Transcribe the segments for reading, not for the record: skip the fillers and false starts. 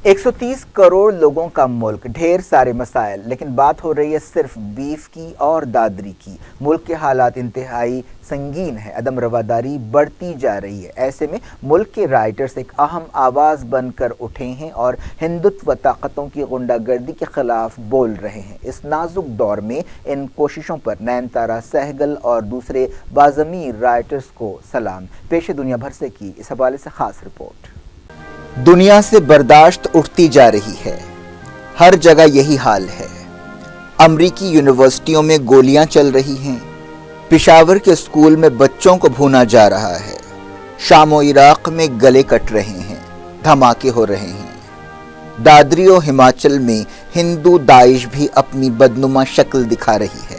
130 کروڑ لوگوں کا ملک، ڈھیر سارے مسائل، لیکن بات ہو رہی ہے صرف بیف کی اور دادری کی۔ ملک کے حالات انتہائی سنگین ہے، عدم رواداری بڑھتی جا رہی ہے۔ ایسے میں ملک کے رائٹرز ایک اہم آواز بن کر اٹھے ہیں اور ہندوتو طاقتوں کی غنڈہ گردی کے خلاف بول رہے ہیں۔ اس نازک دور میں ان کوششوں پر نین تارا سہگل اور دوسرے باضمیر رائٹرز کو سلام۔ پیش دنیا بھر سے کی اس حوالے سے خاص رپورٹ۔ دنیا سے برداشت اٹھتی جا رہی ہے، ہر جگہ یہی حال ہے۔ امریکی یونیورسٹیوں میں گولیاں چل رہی ہیں، پشاور کے اسکول میں بچوں کو بھونا جا رہا ہے، شام و عراق میں گلے کٹ رہے ہیں، دھماکے ہو رہے ہیں۔ دادری و ہماچل میں ہندو داعش بھی اپنی بدنما شکل دکھا رہی ہے،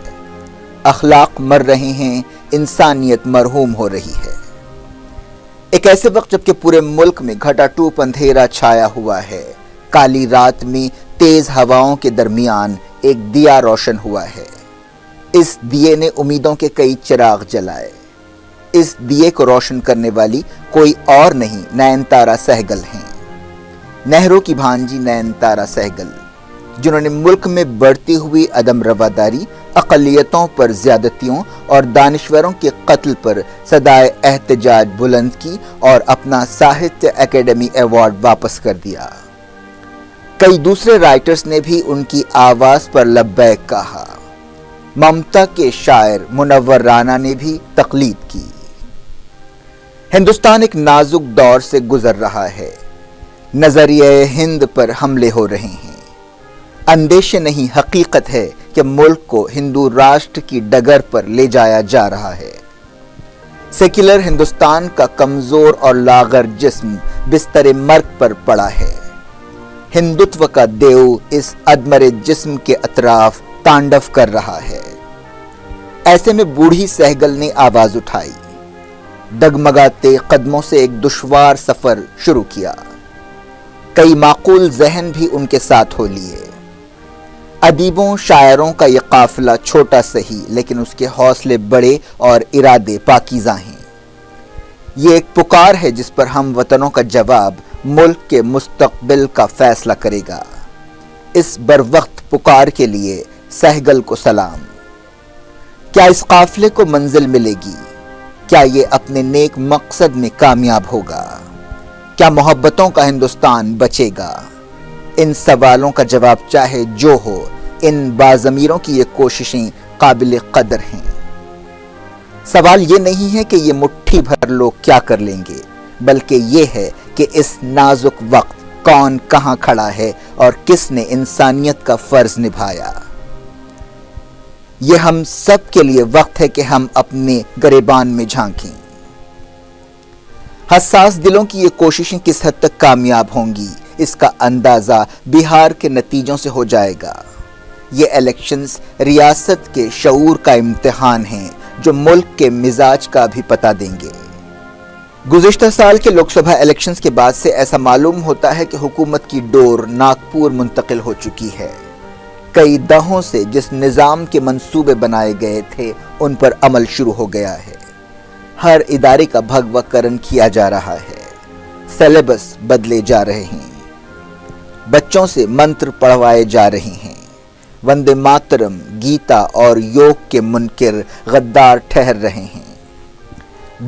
اخلاق مر رہے ہیں، انسانیت مرحوم ہو رہی ہے۔ ایک ایسے وقت جبکہ پورے ملک میں گھٹا ٹوپ اندھیرا چھایا ہوا ہے، کالی رات میں تیز ہواؤں کے درمیان ایک دیا روشن ہوا ہے۔ اس دیے نے امیدوں کے کئی چراغ جلائے۔ اس دیے کو روشن کرنے والی کوئی اور نہیں، نین تارا سہگل ہیں۔ نہرو کی بھانجی نین تارا سہگل، جنہوں نے ملک میں بڑھتی ہوئی عدم رواداری، اقلیتوں پر زیادتیوں اور دانشوروں کے قتل پر صدائے احتجاج بلند کی اور اپنا ساہتیہ اکیڈمی ایوارڈ واپس کر دیا۔ کئی دوسرے رائٹرز نے بھی ان کی آواز پر لبیک کہا۔ ممتا کے شاعر منور رانا نے بھی تقلید کی۔ ہندوستان ایک نازک دور سے گزر رہا ہے۔ نظریہ ہند پر حملے ہو رہے ہیں۔ اندیشے نہیں، حقیقت ہے کہ ملک کو ہندو راشٹر کی ڈگر پر لے جایا جا رہا ہے۔ سیکولر ہندوستان کا کمزور اور لاغر جسم بستر مرگ پر پڑا ہے۔ ہندوتو کا دیو اس ادمرے جسم کے اطراف تانڈو کر رہا ہے۔ ایسے میں بوڑھی سہگل نے آواز اٹھائی، ڈگمگاتے قدموں سے ایک دشوار سفر شروع کیا۔ کئی معقول ذہن بھی ان کے ساتھ ہو لیے۔ ادیبوں شاعروں کا یہ قافلہ چھوٹا سہی، لیکن اس کے حوصلے بڑے اور ارادے پاکیزہ ہیں۔ یہ ایک پکار ہے جس پر ہم وطنوں کا جواب ملک کے مستقبل کا فیصلہ کرے گا۔ اس بروقت پکار کے لیے سہگل کو سلام۔ کیا اس قافلے کو منزل ملے گی؟ کیا یہ اپنے نیک مقصد میں کامیاب ہوگا؟ کیا محبتوں کا ہندوستان بچے گا؟ ان سوالوں کا جواب چاہے جو ہو، ان باضمیروں کی یہ کوششیں قابل قدر ہیں۔ سوال یہ نہیں ہے کہ یہ مٹھی بھر لوگ کیا کر لیں گے، بلکہ یہ ہے کہ اس نازک وقت کون کہاں کھڑا ہے اور کس نے انسانیت کا فرض نبھایا۔ یہ ہم سب کے لیے وقت ہے کہ ہم اپنے گریبان میں جھانکیں۔ حساس دلوں کی یہ کوششیں کس حد تک کامیاب ہوں گی، اس کا اندازہ بہار کے نتیجوں سے ہو جائے گا۔ یہ الیکشنز ریاست کے شعور کا امتحان ہیں جو ملک کے مزاج کا بھی پتہ دیں گے۔ گزشتہ سال کے لوک سبھا الیکشنز کے بعد سے ایسا معلوم ہوتا ہے کہ حکومت کی ڈور ناگپور منتقل ہو چکی ہے۔ کئی دہوں سے جس نظام کے منصوبے بنائے گئے تھے ان پر عمل شروع ہو گیا ہے۔ ہر ادارے کا بھگوا کرن کیا جا رہا ہے، سلیبس بدلے جا رہے ہیں، بچوں سے منتر پڑھوائے جا رہے ہیں، وندے ماترم، گیتا اور یوگ کے منکر غدار ٹھہر رہے ہیں۔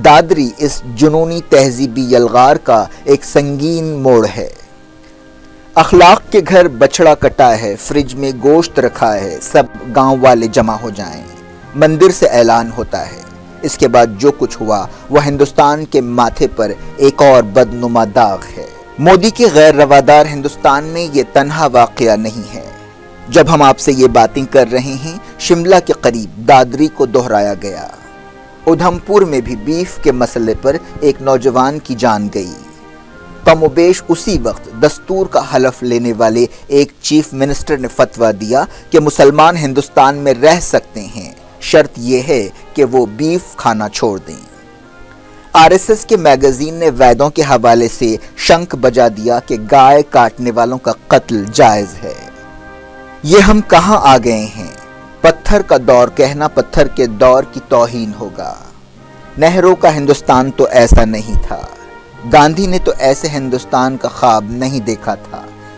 دادری اس جنونی تہذیبی یلغار کا ایک سنگین موڑ ہے۔ اخلاق کے گھر بچڑا کٹا ہے، فریج میں گوشت رکھا ہے، سب گاؤں والے جمع ہو جائیں، مندر سے اعلان ہوتا ہے۔ اس کے بعد جو کچھ ہوا وہ ہندوستان کے ماتھے پر ایک اور بدنما داغ ہے۔ مودی کے غیر روادار ہندوستان میں یہ تنہا واقعہ نہیں ہے۔ جب ہم آپ سے یہ باتیں کر رہے ہیں، شملہ کے قریب دادری کو دہرایا گیا۔ ادھم پور میں بھی بیف کے مسئلے پر ایک نوجوان کی جان گئی۔ کم و بیش اسی وقت دستور کا حلف لینے والے ایک چیف منسٹر نے فتویٰ دیا کہ مسلمان ہندوستان میں رہ سکتے ہیں، شرط یہ ہے کہ وہ بیف کھانا چھوڑ دیں۔ آر ایس ایس کے میگزین نے ویدوں کے حوالے سے شنکھ بجا دیا کہ گائے کاٹنے والوں کا قتل جائز ہے۔ یہ ہم کہاں آ گئے ہیں؟ پتھر کا دور کہنا پتھر کے دور کی توہین ہوگا۔ نہرو کا ہندوستان تو ایسا نہیں تھا، گاندھی نے تو ایسے ہندوستان کا خواب نہیں دیکھا تھا۔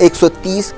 130